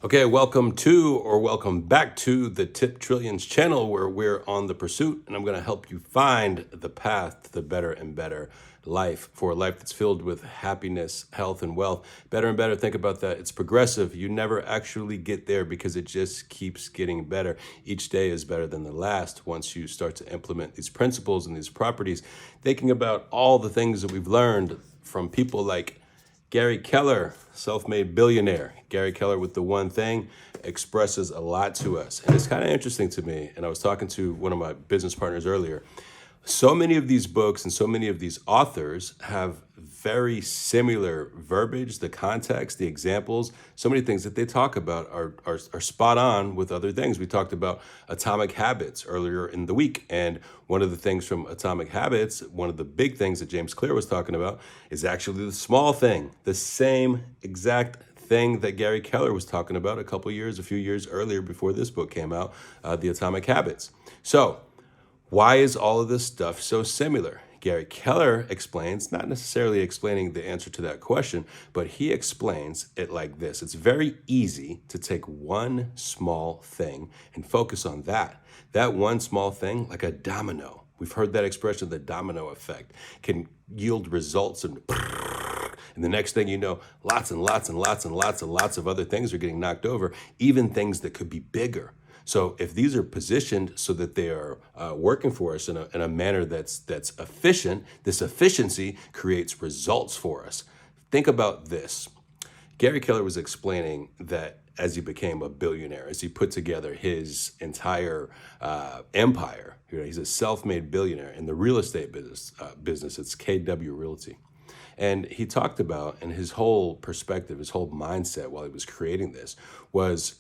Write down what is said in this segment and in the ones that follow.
Okay, welcome back to the Tip Trillions channel where we're on the pursuit and I'm going to help you find the path to the better and better life, for a life that's filled with happiness, health, and wealth. Better and better, think about that. It's progressive. You never actually get there because it just keeps getting better. Each day is better than the last once you start to implement these principles and these properties, thinking about all the things that we've learned from people like Gary Keller, self-made billionaire. Gary Keller with the one thing expresses a lot to us. And it's kind of interesting to me. And I was talking to one of my business partners earlier. So many of these books and so many of these authors have very similar verbiage, the context, the examples. So many things that they talk about are spot on with other things. We talked about Atomic Habits earlier in the week. And one of the things from Atomic Habits, one of the big things that James Clear was talking about is actually the small thing, the same exact thing that Gary Keller was talking about a few years earlier before this book came out, the Atomic Habits. So why is all of this stuff so similar? Gary Keller explains, not necessarily explaining the answer to that question, but he explains it like this. It's very easy to take one small thing and focus on that. That one small thing, like a domino. We've heard that expression, the domino effect, can yield results and the next thing you know, lots and lots and lots and lots and lots of other things are getting knocked over, even things that could be bigger. So if these are positioned so that they are working for us in a manner that's efficient, this efficiency creates results for us. Think about this. Gary Keller was explaining that as he became a billionaire, as he put together his entire empire, he's a self-made billionaire in the real estate business. It's KW Realty. And he talked about, and his whole perspective, his whole mindset while he was creating this was,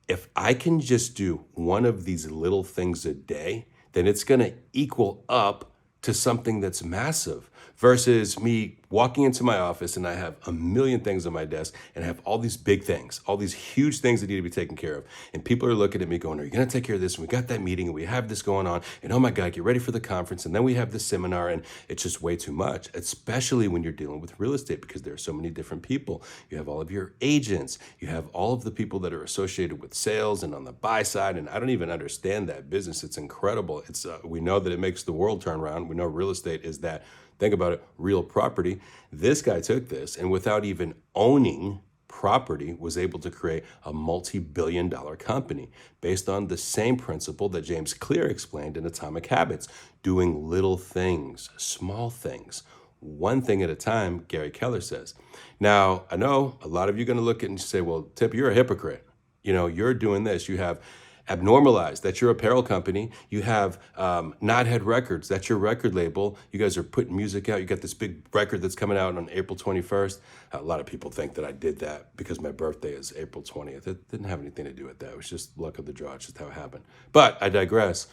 if I can just do one of these little things a day, then it's going to equal up to something that's massive, versus me walking into my office and I have a million things on my desk and I have all these big things, all these huge things that need to be taken care of. And people are looking at me going, are you going to take care of this? And we got that meeting and we have this going on. And oh my God, get ready for the conference. And then we have this seminar, and it's just way too much, especially when you're dealing with real estate, because there are so many different people. You have all of your agents, you have all of the people that are associated with sales and on the buy side. And I don't even understand that business. It's incredible. We know that it makes the world turn around. We know real estate is that. Think about it, real property. This guy took this and without even owning property was able to create a multi-billion-dollar company based on the same principle that James Clear explained in Atomic Habits, doing little things, small things, one thing at a time, Gary Keller says. Now, I know a lot of you are going to look at it and say, well, Tip, you're a hypocrite. You're doing this. You have Abnormalized, that's your apparel company. You have Knothead Records, that's your record label. You guys are putting music out. You got this big record that's coming out on April 21st. A lot of people think that I did that because my birthday is April 20th. It didn't have anything to do with that. It was just luck of the draw. It's just how it happened. But I digress.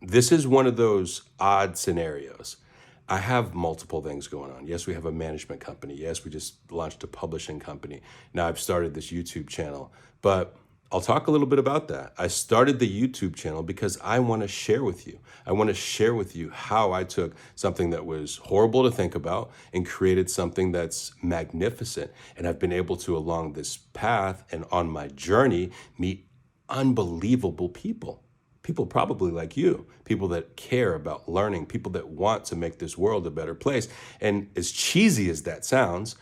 This is one of those odd scenarios. I have multiple things going on. Yes, we have a management company. Yes, we just launched a publishing company. Now I've started this YouTube channel, but I'll talk a little bit about that. I started the YouTube channel because I want to share with you. I want to share with you how I took something that was horrible to think about and created something that's magnificent. And I've been able to, along this path and on my journey, meet unbelievable people. People probably like you, people that care about learning, people that want to make this world a better place. And as cheesy as that sounds,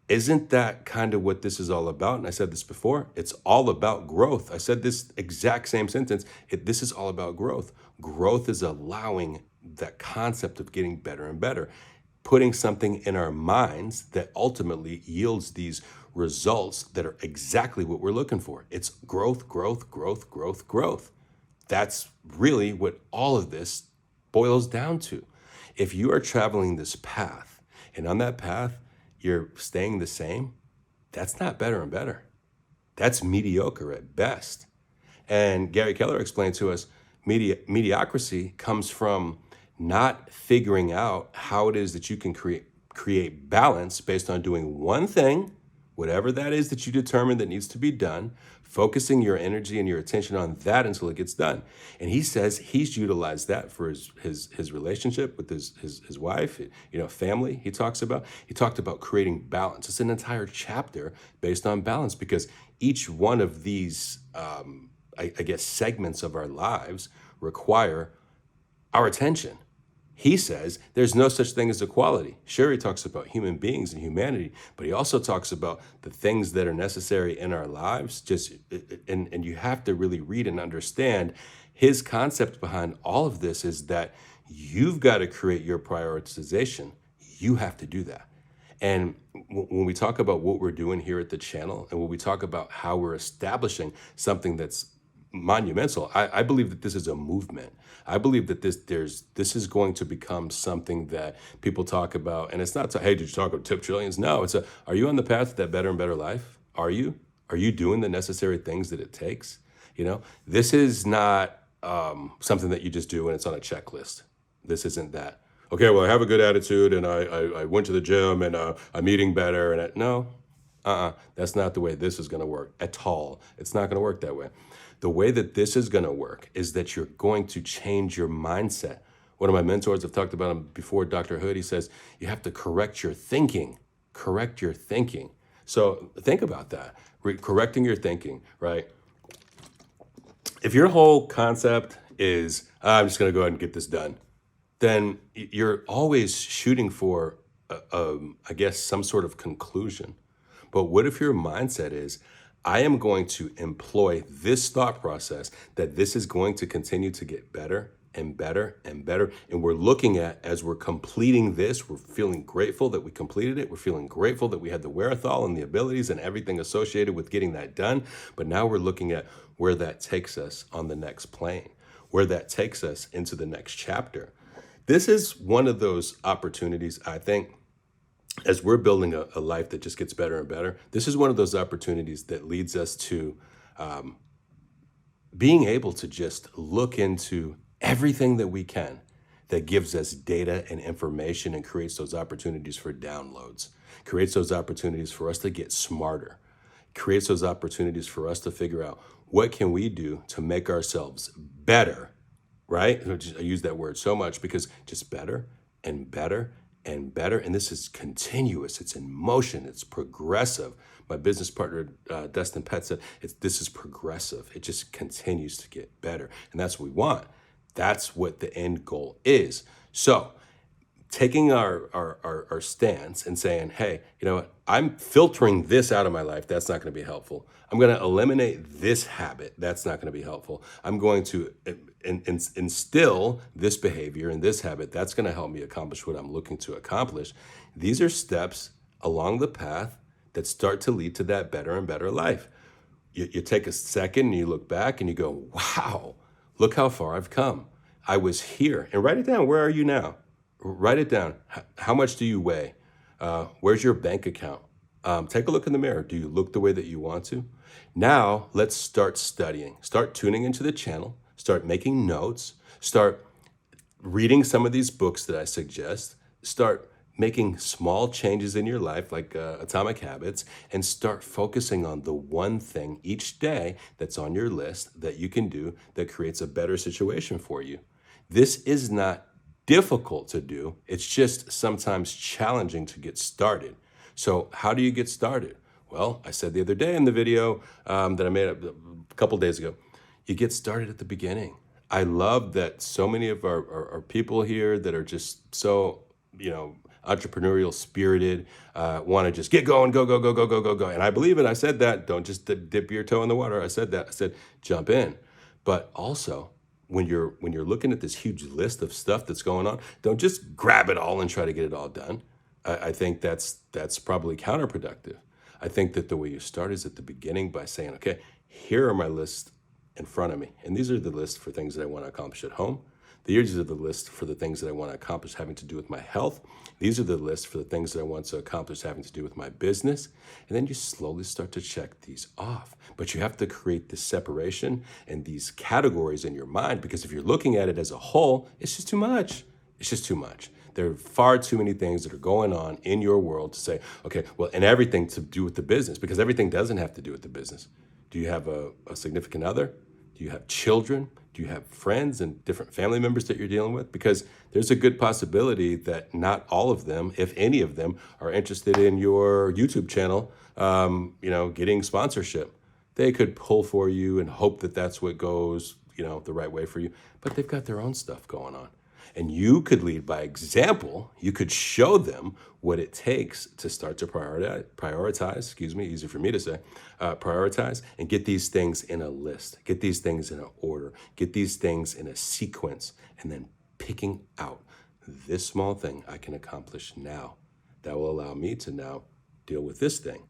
isn't that kind of what this is all about? And I said this before, it's all about growth. I said this exact same sentence. This is all about growth. Growth is allowing that concept of getting better and better, putting something in our minds that ultimately yields these results that are exactly what we're looking for. It's growth, growth, growth, growth, growth. That's really what all of this boils down to. If you are traveling this path, and on that path, you're staying the same, that's not better and better. That's mediocre at best. And Gary Keller explained to us, mediocrity comes from not figuring out how it is that you can create balance based on doing one thing, whatever that is that you determine that needs to be done, focusing your energy and your attention on that until it gets done. And he says he's utilized that for his relationship with his wife, family. He talked about creating balance. It's an entire chapter based on balance because each one of these, I guess, segments of our lives require our attention. He says there's no such thing as equality. Sure, he talks about human beings and humanity, but he also talks about the things that are necessary in our lives. And you have to really read and understand his concept behind all of this is that you've got to create your prioritization. You have to do that. And when we talk about what we're doing here at the channel, and when we talk about how we're establishing something that's monumental, I believe that this is a movement. I believe that this is going to become something that people talk about, and it's not hey, did you talk about tip trillions? No, are you on the path to that better and better life? Are you doing the necessary things that it takes? This is not something that you just do and it's on a checklist. This isn't that. Okay, well, I have a good attitude and I went to the gym and I'm eating better. No, that's not the way this is going to work at all. It's not going to work that way. The way that this is going to work is that you're going to change your mindset. One of my mentors, I've talked about him before, Dr. Hood, he says, you have to correct your thinking. Correct your thinking. So think about that. Correcting your thinking, right? If your whole concept is, I'm just going to go ahead and get this done, then you're always shooting for, I guess, some sort of conclusion. But what if your mindset is, I am going to employ this thought process that this is going to continue to get better and better and better. And we're looking at, as we're completing this, we're feeling grateful that we completed it. We're feeling grateful that we had the wherewithal and the abilities and everything associated with getting that done. But now we're looking at where that takes us on the next plane, where that takes us into the next chapter. This is one of those opportunities, I think, as we're building a life that just gets better and better. This is one of those opportunities that leads us to being able to just look into everything that we can that gives us data and information and creates those opportunities for downloads, creates those opportunities for us to get smarter, creates those opportunities for us to figure out what can we do to make ourselves better, right? I use that word so much because just better and better and better. And this is continuous. It's in motion. It's progressive. My business partner, Dustin Pett, said, this is progressive. It just continues to get better. And that's what we want. That's what the end goal is. So taking our stance and saying, hey, you know what? I'm filtering this out of my life. That's not going to be helpful. I'm going to eliminate this habit. That's not going to be helpful. I'm going to instill this behavior and this habit. That's going to help me accomplish what I'm looking to accomplish. These are steps along the path that start to lead to that better and better life. You take a second and you look back and you go, wow, look how far I've come. I was here. And write it down. Where are you now? Write it down. How much do you weigh? Where's your bank account? Take a look in the mirror. Do you look the way that you want to? Now, let's start studying. Start tuning into the channel. Start making notes. Start reading some of these books that I suggest. Start making small changes in your life, like Atomic Habits, and start focusing on the one thing each day that's on your list that you can do that creates a better situation for you. This is not difficult to do. It's just sometimes challenging to get started. So how do you get started? Well, I said the other day in the video that I made a couple days ago, you get started at the beginning. I love that so many of our people here that are just so, entrepreneurial spirited, want to just get going, go, go, go, go, go, go, go. And I believe it. I said that. Don't just dip your toe in the water. I said that. I said, jump in. But also, when you're looking at this huge list of stuff that's going on, don't just grab it all and try to get it all done. I think that's probably counterproductive. I think that the way you start is at the beginning by saying, okay, here are my lists in front of me. And these are the lists for things that I want to accomplish at home. These are the lists for the things that I want to accomplish having to do with my health. These are the lists for the things that I want to accomplish having to do with my business. And then you slowly start to check these off. But you have to create this separation and these categories in your mind, because if you're looking at it as a whole, it's just too much. It's just too much. There are far too many things that are going on in your world to say, okay, well, and everything to do with the business, because everything doesn't have to do with the business. Do you have a significant other? Do you have children? Do you have friends and different family members that you're dealing with? Because there's a good possibility that not all of them, if any of them, are interested in your YouTube channel, getting sponsorship. They could pull for you and hope that that's what goes, the right way for you. But they've got their own stuff going on. And you could lead by example. You could show them what it takes to start to prioritize, easy for me to say, prioritize and get these things in a list, get these things in an order, get these things in a sequence, and then picking out this small thing I can accomplish now that will allow me to now deal with this thing.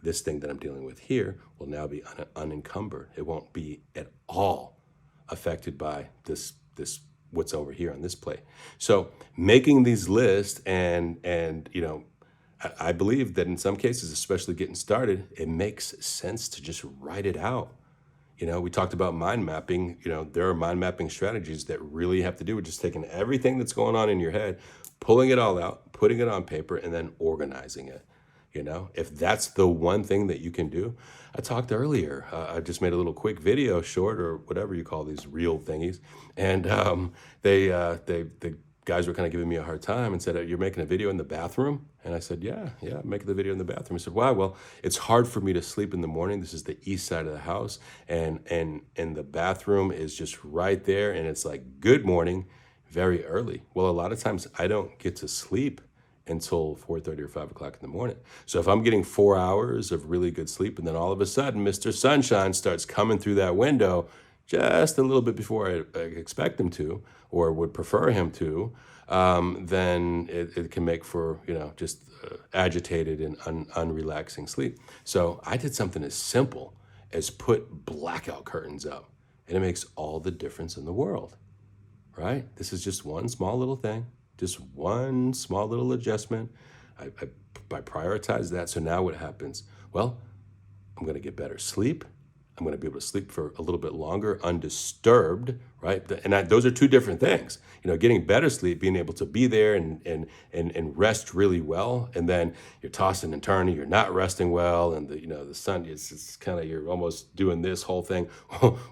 This thing that I'm dealing with here will now be unencumbered. It won't be at all affected by this what's over here on this plate. So making these lists and I believe that in some cases, especially getting started, it makes sense to just write it out. We talked about mind mapping. There are mind mapping strategies that really have to do with just taking everything that's going on in your head, pulling it all out, putting it on paper, and then organizing it. If that's the one thing that you can do. I talked earlier, I just made a little quick video, short or whatever you call these reel thingies. And the guys were kind of giving me a hard time and said, "You're making a video in the bathroom?" And I said, yeah, I'm making the video in the bathroom. He said, "Why?" "Well, it's hard for me to sleep in the morning. This is the east side of the house. And the bathroom is just right there. And it's like, good morning, very early." Well, a lot of times I don't get to sleep until 4:30 or 5 o'clock in the morning. So if I'm getting 4 hours of really good sleep and then all of a sudden Mr. Sunshine starts coming through that window just a little bit before I expect him to or would prefer him to, then it can make for, just agitated and unrelaxing sleep. So I did something as simple as put blackout curtains up, and it makes all the difference in the world, right? This is just one small little thing. Just one small little adjustment. I prioritize that. So now what happens? Well, I'm going to get better sleep. I'm going to be able to sleep for a little bit longer, undisturbed, right? And those are two different things. Getting better sleep, being able to be there and rest really well, and then you're tossing and turning, you're not resting well, and the sun is kind of, you're almost doing this whole thing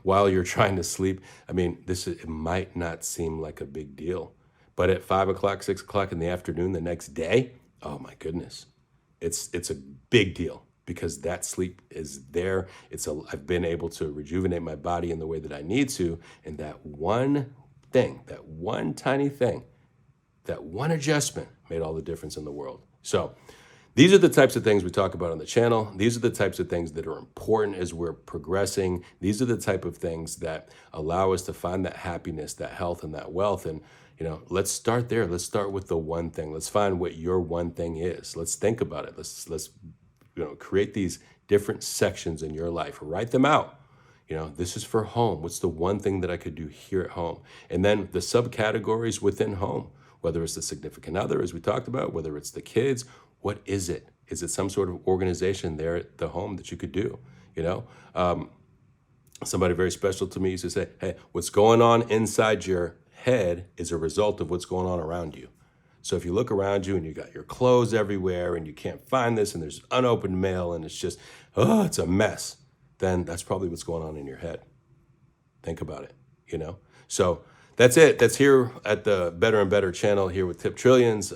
while you're trying to sleep. I mean, it might not seem like a big deal. But at 5 o'clock, 6 o'clock in the afternoon the next day, oh my goodness, it's a big deal because that sleep is there. I've been able to rejuvenate my body in the way that I need to, and that one thing, that one tiny thing, that one adjustment made all the difference in the world. So these are the types of things we talk about on the channel. These are the types of things that are important as we're progressing. These are the type of things that allow us to find that happiness, that health, and that wealth. And let's start there. Let's start with the one thing. Let's find what your one thing is. Let's think about it. Let's create these different sections in your life. Write them out. This is for home. What's the one thing that I could do here at home? And then the subcategories within home, whether it's the significant other, as we talked about, whether it's the kids, what is it? Is it some sort of organization there at the home that you could do? Somebody very special to me used to say, "Hey, what's going on inside your head is a result of what's going on around you." So if you look around you and you got your clothes everywhere and you can't find this and there's unopened mail and it's just, it's a mess, then that's probably what's going on in your head. Think about it, So that's it. That's here at the Better and Better channel here with Tip Trillions.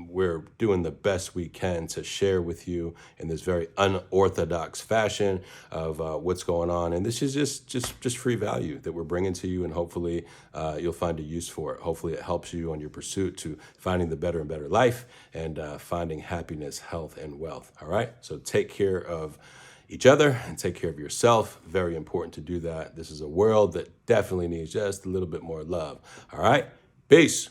We're doing the best we can to share with you in this very unorthodox fashion of what's going on. And this is just free value that we're bringing to you, and hopefully you'll find a use for it. Hopefully it helps you on your pursuit to finding the better and better life and finding happiness, health, and wealth. All right? So take care of each other and take care of yourself. Very important to do that. This is a world that definitely needs just a little bit more love. All right? Peace.